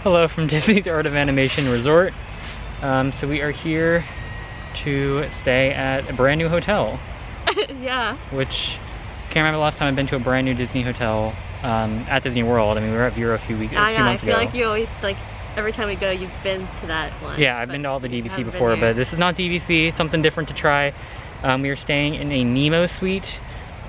Hello from Disney's Art of Animation Resort. So we are here to stay at a brand new hotel. Yeah. Which, can't remember the last time I've been to a brand new Disney hotel at Disney World. I mean, we were at Vero a few months ago. I feel like you always, like, every time we go, you've been to that one. Yeah, I've been to all the DVC before, but this is not DVC, something different to try. We are staying in a Nemo suite.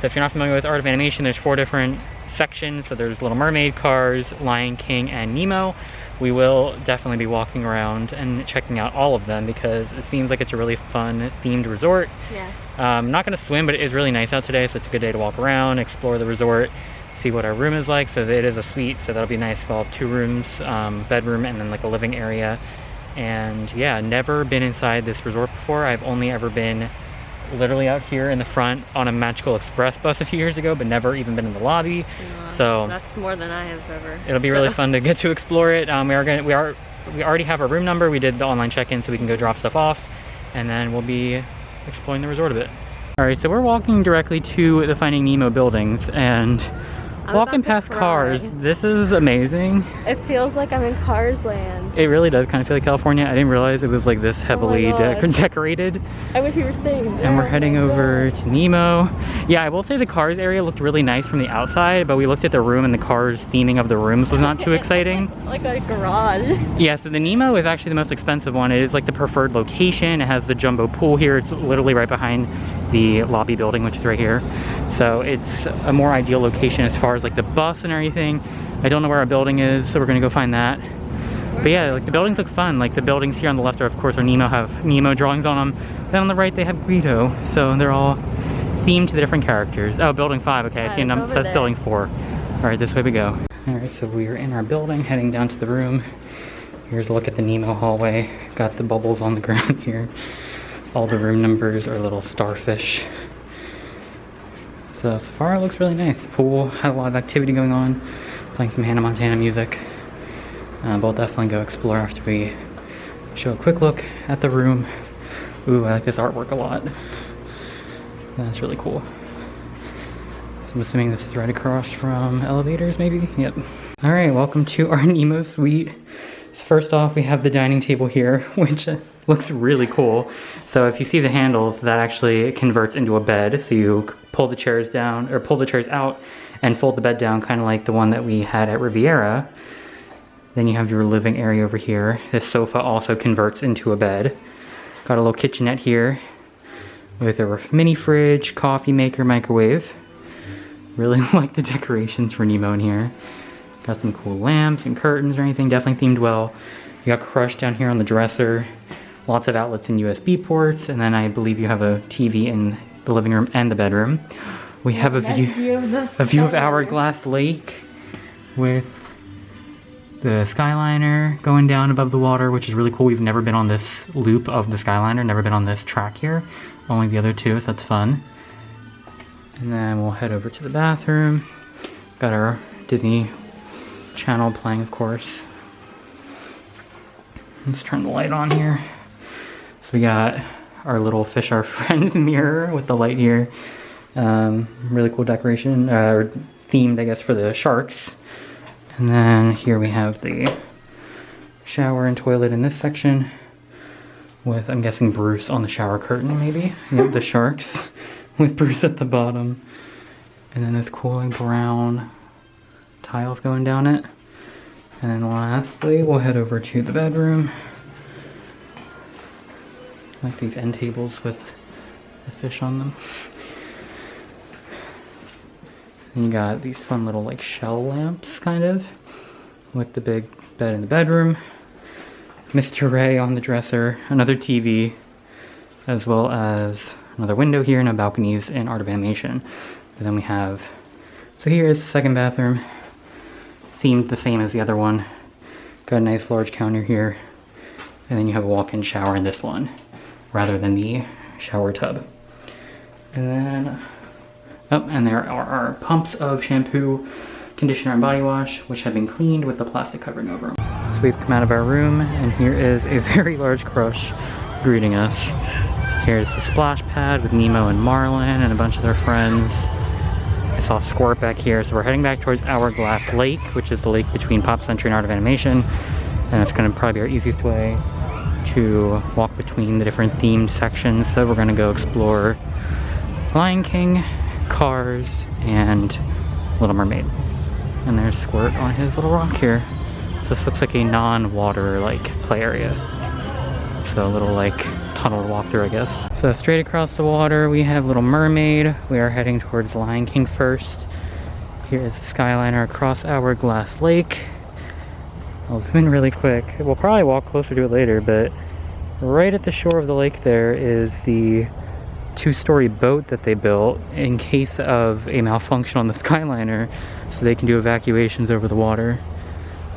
So if you're not familiar with Art of Animation, there's 4 different sections. So there's Little Mermaid, Cars, Lion King, and Nemo. We will definitely be walking around and checking out all of them because it seems like it's a really fun themed resort. Yeah. I'm not going to swim, but it is really nice out today, so it's a good day to walk around, explore the resort, see what our room is like. So it is a suite, so that'll be nice. We'll have 2 rooms, bedroom, and then like a living area. And yeah, never been inside this resort before. I've only ever been literally out here in the front on a Magical Express bus a few years ago, but never even been in the lobby. Yeah, so that's more than I have ever. It'll be really fun to get to explore it. We already have our room number. We did the online check-in, so we can go drop stuff off, and then we'll be exploring the resort a bit. All right, so we're walking directly to the Finding Nemo buildings, and walking past Cars. This is amazing. It feels like I'm in Cars land. It really does kind of feel like California. I didn't realize it was like this heavily decorated. I wish we were staying there. And we're heading over to Nemo. Yeah, I will say the Cars area looked really nice from the outside, but we looked at the room and the Cars theming of the rooms was not too exciting. Like a garage. Yeah, so the Nemo is actually the most expensive one. It is like the preferred location. It has the jumbo pool here. It's literally right behind the lobby building, which is right here. So it's a more ideal location as far as like the bus and everything. I don't know where our building is, so we're gonna go find that. But yeah, like the buildings look fun. Like the buildings here on the left are, of course, our have Nemo drawings on them. Then on the right they have Guido. So they're all themed to the different characters. Oh, building 5. Okay, I see a number. So that's building 4. All right, this way we go. All right, so we're in our building, heading down to the room. Here's a look at the Nemo hallway. Got the bubbles on the ground here. All the room numbers are little starfish. So far it looks really nice. The pool had a lot of activity going on, playing some Hannah Montana music. But we'll definitely go explore after we show a quick look at the room. Ooh, I like this artwork a lot. That's really cool. So I'm assuming this is right across from elevators, maybe? Yep. All right, welcome to our Nemo suite. So first off, we have the dining table here, which looks really cool. So if you see the handles, that actually converts into a bed. So you pull the chairs down, or pull the chairs out and fold the bed down, kind of like the one that we had at Riviera. Then you have your living area over here. This sofa also converts into a bed. Got a little kitchenette here with a mini fridge, coffee maker, microwave. Really like the decorations for Nemo in here. Got some cool lamps and curtains or anything, definitely themed well. You got Crush down here on the dresser. Lots of outlets and USB ports, and then I believe you have a TV in the living room and the bedroom. We have a view of Hourglass Lake with the Skyliner going down above the water, which is really cool. We've never been on this loop of the Skyliner, never been on this track here, only the other 2, so that's fun. And then we'll head over to the bathroom. Got our Disney Channel playing, of course. Let's turn the light on here. So we got our little Fish Are Friends mirror with the light here. Really cool decoration, or themed, I guess, for the sharks. And then here we have the shower and toilet in this section with, I'm guessing, Bruce on the shower curtain, maybe. Yep, the sharks with Bruce at the bottom. And then this cool brown tiles going down it. And then lastly, we'll head over to the bedroom. I like these end tables with the fish on them. And you got these fun little like shell lamps, kind of, with the big bed in the bedroom. Mr. Ray on the dresser, another TV, as well as another window here, no balconies in Art of Animation. And then we have, so here is the second bathroom, themed the same as the other one. Got a nice large counter here, and then you have a walk-in shower in this one, rather than the shower tub. And then, oh, and there are our pumps of shampoo, conditioner, and body wash, which have been cleaned with the plastic covering over them. So we've come out of our room, and here is a very large crush greeting us. Here's the splash pad with Nemo and Marlin and a bunch of their friends. saw Squirt back here, so we're heading back towards Hourglass Lake, which is the lake between Pop Century and Art of Animation, and it's going to probably be our easiest way to walk between the different themed sections. So we're going to go explore Lion King, Cars, and Little Mermaid. And there's Squirt on his little rock here. So this looks like a non-water like play area. So a little like tunnel to walk through, I guess. So straight across the water we have Little Mermaid. We are heading towards Lion King first. Here is the Skyliner across Hourglass Lake. I'll zoom in really quick. We'll probably walk closer to it later, but right at the shore of the lake there is the two-story boat that they built in case of a malfunction on the Skyliner, so they can do evacuations over the water.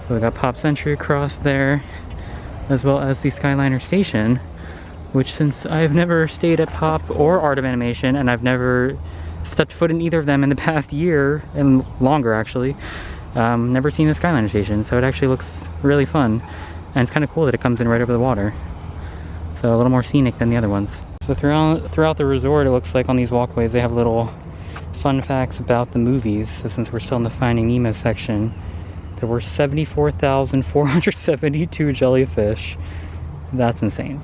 So we got Pop Century across there, as well as the Skyliner station, which, since I've never stayed at Pop or Art of Animation, and I've never stepped foot in either of them in the past year, and longer actually, never seen the Skyliner station, so it actually looks really fun. And it's kind of cool that it comes in right over the water. So a little more scenic than the other ones. So throughout the resort, it looks like on these walkways they have little fun facts about the movies. So since we're still in the Finding Nemo section, there were 74,472 jellyfish. That's insane.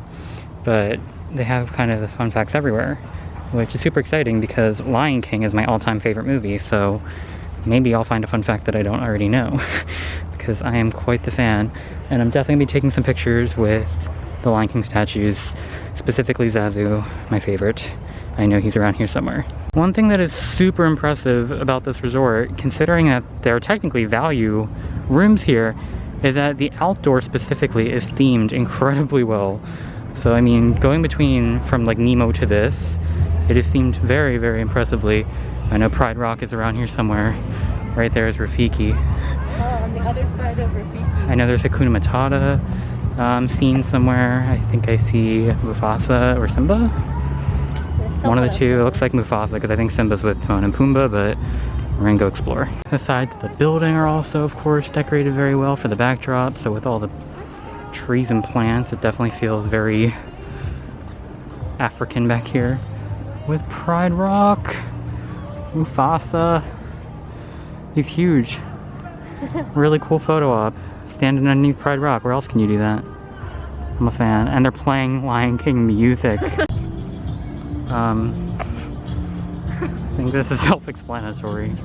But they have kind of the fun facts everywhere, which is super exciting because Lion King is my all-time favorite movie, so maybe I'll find a fun fact that I don't already know because I am quite the fan. And I'm definitely going to be taking some pictures with the Lion King statues, specifically Zazu, my favorite. I know he's around here somewhere. One thing that is super impressive about this resort, considering that there are technically value rooms here, is that the outdoor specifically is themed incredibly well. So I mean, going from like Nemo to this, it is themed very, very impressively. I know Pride Rock is around here somewhere. Right there is Rafiki. Oh, on the other side of Rafiki. I know there's Hakuna Matata scene somewhere. I think I see Mufasa or Simba. One of the two. It looks like Mufasa because I think Simba's with Timon and Pumbaa, but we're gonna go explore. The sides of the building are also, of course, decorated very well for the backdrop. So with all the trees and plants, it definitely feels very African back here. With Pride Rock, Mufasa, he's huge. Really cool photo op, standing underneath Pride Rock. Where else can you do that? I'm a fan. And they're playing Lion King music. I think this is self-explanatory,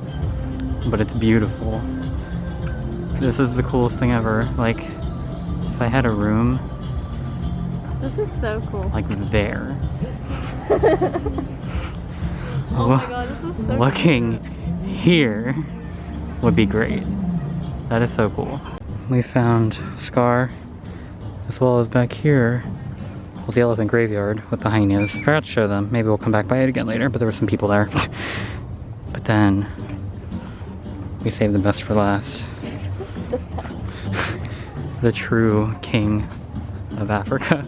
but it's beautiful. This is the coolest thing ever. Like, if I had a room, this is so cool. like there. Oh my god, this is so Looking cool. here would be great. That is so cool. We found Scar, as well as back here, well, the elephant graveyard with the hyenas. I forgot to show them. Maybe we'll come back by it again later, but there were some people there. But then we saved the best for last. The true king of Africa.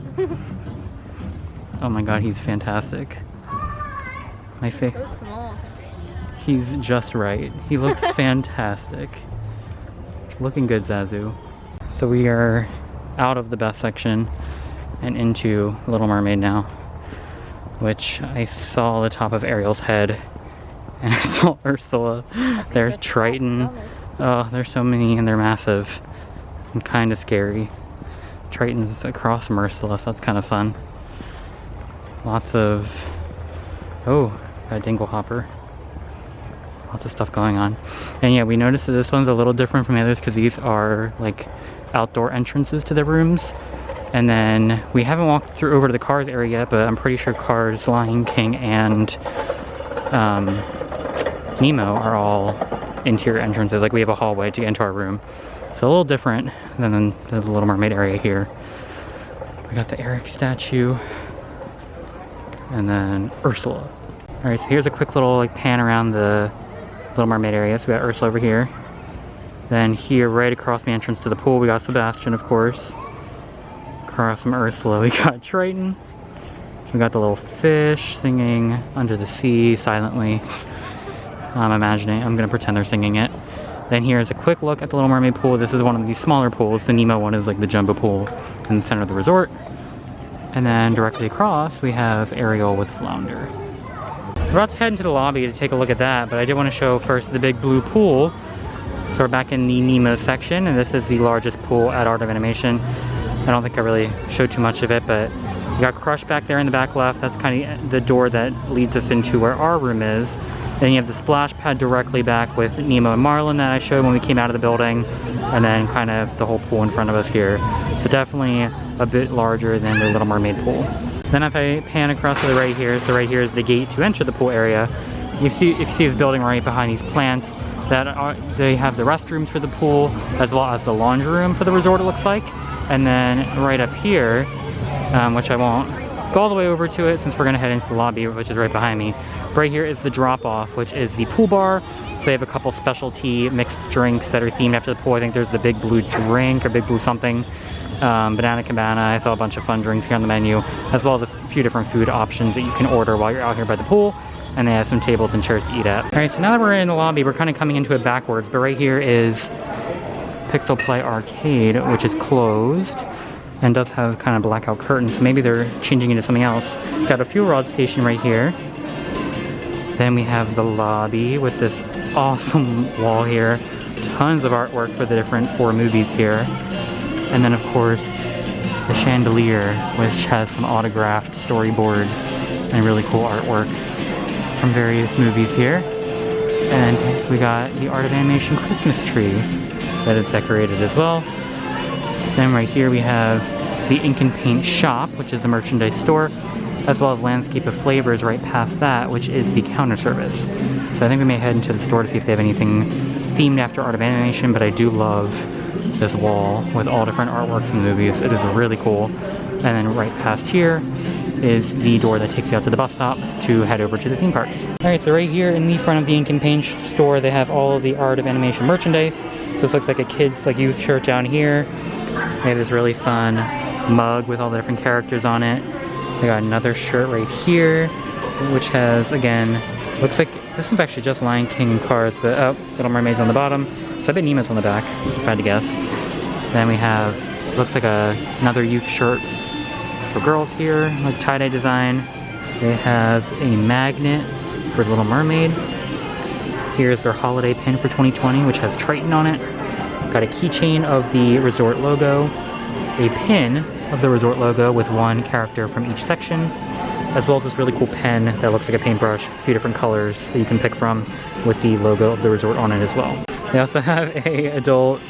Oh my god, he's fantastic. My favorite. So small. He's just right. He looks fantastic. Looking good, Zazu. So we are out of the best section and into Little Mermaid now, which I saw the top of Ariel's head and I saw Ursula. There's Triton. Oh, there's so many and they're massive and kind of scary. Triton's across from Ursula, so that's kind of fun. Lots of, oh, a dingle hopper. Lots of stuff going on. And yeah, we noticed that this one's a little different from the others because these are like outdoor entrances to the rooms. And then we haven't walked through over to the Cars area yet, but I'm pretty sure Cars, Lion King, and Nemo are all interior entrances. Like we have a hallway to get into our room. So a little different than the Little Mermaid area here. We got the Eric statue. And then Ursula. Alright, so here's a quick little like pan around the Little Mermaid area. So we got Ursula over here. Then here, right across the entrance to the pool, we got Sebastian, of course. Across from Ursula, we got Triton. We got the little fish singing under the sea silently. I'm imagining, I'm gonna pretend they're singing it. Then here's a quick look at the Little Mermaid pool. This is one of these smaller pools. The Nemo one is like the jumbo pool in the center of the resort. And then directly across, we have Ariel with Flounder. We're about to head into the lobby to take a look at that, but I did want to show first the big blue pool. So we're back in the Nemo section, and this is the largest pool at Art of Animation. I don't think I really showed too much of it, but you got Crush back there in the back left. That's kind of the door that leads us into where our room is. Then you have the splash pad directly back with Nemo and Marlin that I showed when we came out of the building, and then kind of the whole pool in front of us here. So definitely a bit larger than the Little Mermaid pool. Then if I pan across to the right here, so right here is the gate to enter the pool area. If you see this building right behind these plants, they have the restrooms for the pool as well as the laundry room for the resort, it looks like. And then right up here, which I won't go all the way over to it since we're gonna head into the lobby, which is right behind me. Right here is the drop off, which is the pool bar. So they have a couple specialty mixed drinks that are themed after the pool. I think there's the big blue drink or big blue something. Banana Cabana. I saw a bunch of fun drinks here on the menu, as well as a few different food options that you can order while you're out here by the pool. And they have some tables and chairs to eat at. All right, so now that we're in the lobby, we're kind of coming into it backwards, but right here is Pixel Play Arcade, which is closed and does have kind of blackout curtains. So maybe they're changing into something else. Got a fuel rod station right here. Then we have the lobby with this awesome wall here. Tons of artwork for the different 4 movies here. And then of course, the chandelier, which has some autographed storyboards and really cool artwork from various movies here. And we got the Art of Animation Christmas tree that is decorated as well. Then right here we have the Ink and Paint shop, which is the merchandise store, as well as Landscape of Flavors right past that, which is the counter service. So I think we may head into the store to see if they have anything themed after Art of Animation, but I do love this wall with all different artwork from the movies. It is really cool. And then right past here is the door that takes you out to the bus stop to head over to the theme parks. Alright, so right here in the front of the Ink and Paint store, they have all of the Art of Animation merchandise. So this looks like a kid's youth shirt down here. They have this really fun mug with all the different characters on it. They got another shirt right here, which has, again, looks like this one's actually just Lion King and Cars, but oh, Little Mermaid's on the bottom. So I bet Nemo's on the back, if I had to guess. Then we have, looks like another youth shirt for girls here, like tie-dye design. They have a magnet for Little Mermaid. Here's their holiday pin for 2020, which has Triton on it. Got a keychain of the resort logo, a pin of the resort logo with one character from each section, as well as this really cool pen that looks like a paintbrush, a few different colors that you can pick from with the logo of the resort on it as well. They also have a adult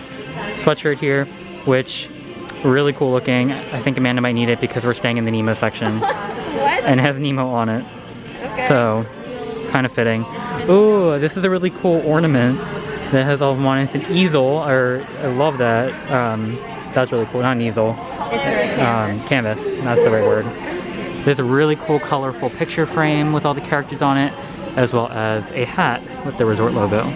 sweatshirt here, which really cool looking. I think Amanda might need it because we're staying in the Nemo section. What? And it has Nemo on it. Okay. So, kind of fitting. Ooh, this is a really cool ornament that has all of them on it. It's an easel, I love that. That's really cool, not an easel. It's a canvas, that's the right word. There's a really cool colorful picture frame with all the characters on it, as well as a hat with the resort logo.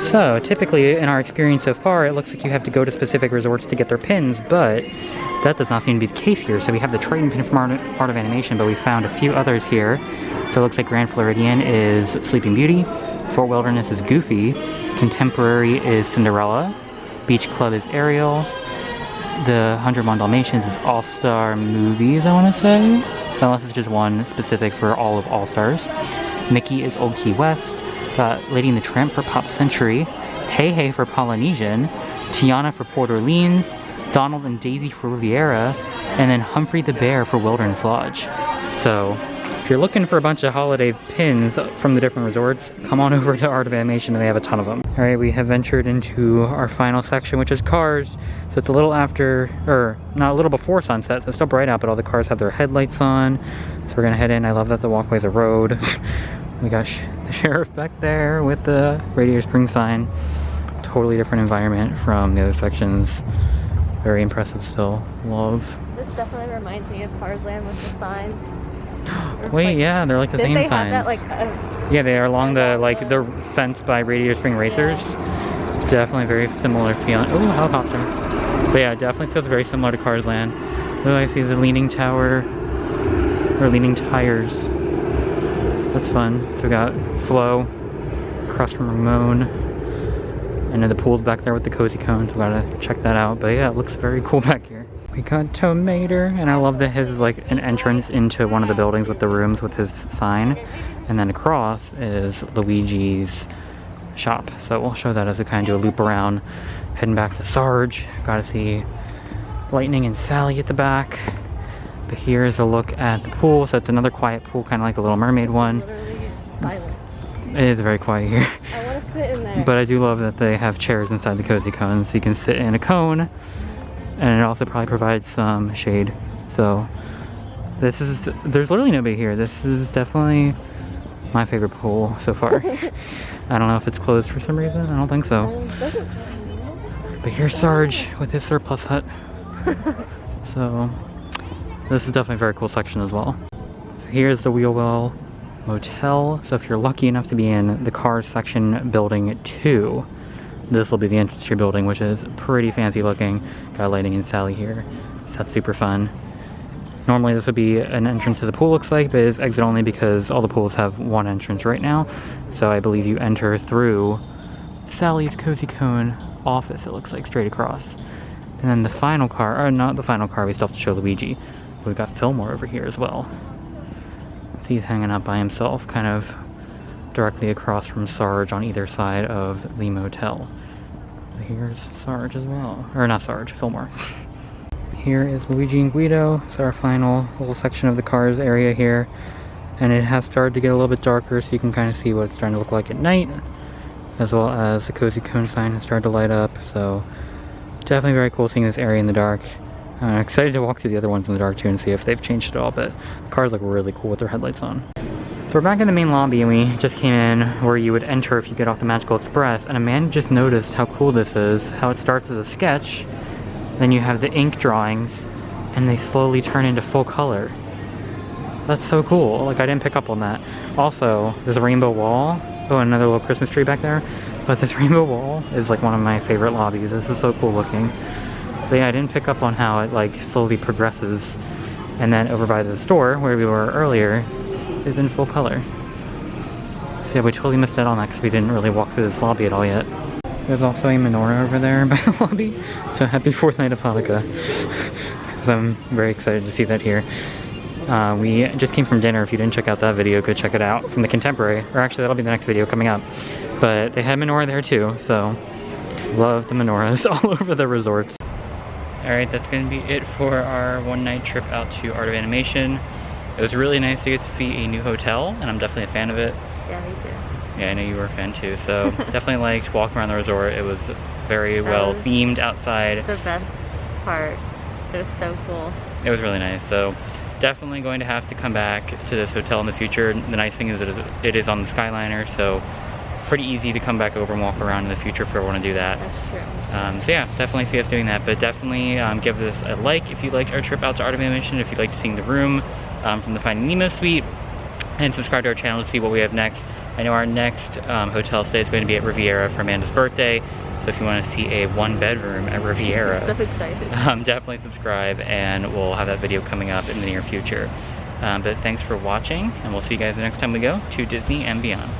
So typically in our experience so far, it looks like you have to go to specific resorts to get their pins, but that does not seem to be the case here. So we have the Triton pin from Art of Animation, but we found a few others here. So it looks like Grand Floridian is Sleeping Beauty, Fort Wilderness is Goofy, Contemporary is Cinderella, Beach Club is Ariel, the 101 Dalmatians is All-Star Movies, I want to say, unless it's just one specific for all of All-Stars. Mickey is Old Key West, got Lady and the Tramp for Pop Century, Hey Hey for Polynesian, Tiana for Port Orleans, Donald and Daisy for Riviera, and then Humphrey the Bear for Wilderness Lodge. So if you're looking for a bunch of holiday pins from the different resorts, come on over to Art of Animation and they have a ton of them. All right, we have ventured into our final section, which is cars. So it's a little after, or not a little before sunset, so it's still bright out, but all the cars have their headlights on. So we're gonna head in. I love that the walkway's a road. We got the sheriff back there with the Radiator Springs sign. Totally different environment from the other sections. Very impressive still. Love. This definitely reminds me of Cars Land with the signs. Wait, yeah, they're like the same signs. Have that, yeah, they are along the fence by Radiator Spring Racers. Yeah. Definitely very similar feeling. Oh, helicopter. But yeah, it definitely feels very similar to Cars Land. Oh, I see the leaning tower, or leaning tires. That's fun. So we got Flo across from Ramon. And then the pool's back there with the cozy cones. We gotta check that out. But yeah, it looks very cool back here. We got Tomater, and I love that his is like an entrance into one of the buildings with the rooms with his sign. And then across is Luigi's shop. So we'll show that as we kind of do a loop around. Heading back to Sarge. Got to see Lightning and Sally at the back. But here's a look at the pool. So it's another quiet pool, kind of like the Little Mermaid one. Literally silent. It is very quiet here. I want to sit in there. But I do love that they have chairs inside the cozy cone, so you can sit in a cone. And it also probably provides some shade. So there's literally nobody here. This is definitely my favorite pool so far. I don't know if it's closed for some reason. I don't think so. But here's Sarge with his surplus hut. So this is definitely a very cool section as well. So here's the Wheelwell Motel. So if you're lucky enough to be in the Cars section building 2, this will be the entrance to your building, which is pretty fancy looking. Got Lightning and Sally here. So that's super fun. Normally this would be an entrance to the pool, looks like, but it's exit only because all the pools have one entrance right now. So I believe you enter through Sally's Cozy Cone office, it looks like, straight across. And then the final car, or not the final car, we still have to show Luigi. We've got Fillmore over here as well. So he's hanging out by himself, kind of directly across from Sarge on either side of the motel. Here's Sarge as well. Or not Sarge, Fillmore. Here is Luigi and Guido. It's our final little section of the Cars area here. And it has started to get a little bit darker, so you can kind of see what it's starting to look like at night. As well as the Cozy Cone sign has started to light up. So definitely very cool seeing this area in the dark. I'm excited to walk through the other ones in the dark too and see if they've changed at all, but the cars look really cool with their headlights on. So we're back in the main lobby, and we just came in where you would enter if you get off the Magical Express, and Amanda just noticed how cool this is, how it starts as a sketch, then you have the ink drawings, and they slowly turn into full color. That's so cool. Like, I didn't pick up on that. Also, there's a rainbow wall. Oh, another little Christmas tree back there. But this rainbow wall is like one of my favorite lobbies. This is so cool looking. But yeah, I didn't pick up on how it like slowly progresses. And then over by the store, where we were earlier, is in full color. So yeah, we totally missed out on that because we didn't really walk through this lobby at all yet. There's also a menorah over there by the lobby. So happy 4th night of Hanukkah. Because I'm very excited to see that here. We just came from dinner. If you didn't check out that video, go check it out from the Contemporary. Or actually, that'll be the next video coming up. But they had menorah there too, so love the menorahs all over the resorts. Alright, that's going to be it for our one-night trip out to Art of Animation. It was really nice to get to see a new hotel, and I'm definitely a fan of it. Yeah, me too. Yeah, I know you were a fan too, so definitely liked walking around the resort. It was very well themed outside. The best part. It was so cool. It was really nice, so definitely going to have to come back to this hotel in the future. The nice thing is that it is on the Skyliner, so pretty easy to come back over and walk around in the future if you want to do that. That's true. So yeah, definitely see us doing that, but definitely give this a like if you liked our trip out to Art of Animation, if you liked seeing the room from the Finding Nemo suite, and subscribe to our channel to see what we have next. I know our next hotel stay is going to be at Riviera for Amanda's birthday, so if you want to see a 1-bedroom at Riviera, I'm so excited. Definitely subscribe, and we'll have that video coming up in the near future. But thanks for watching, and we'll see you guys the next time we go to Disney and beyond.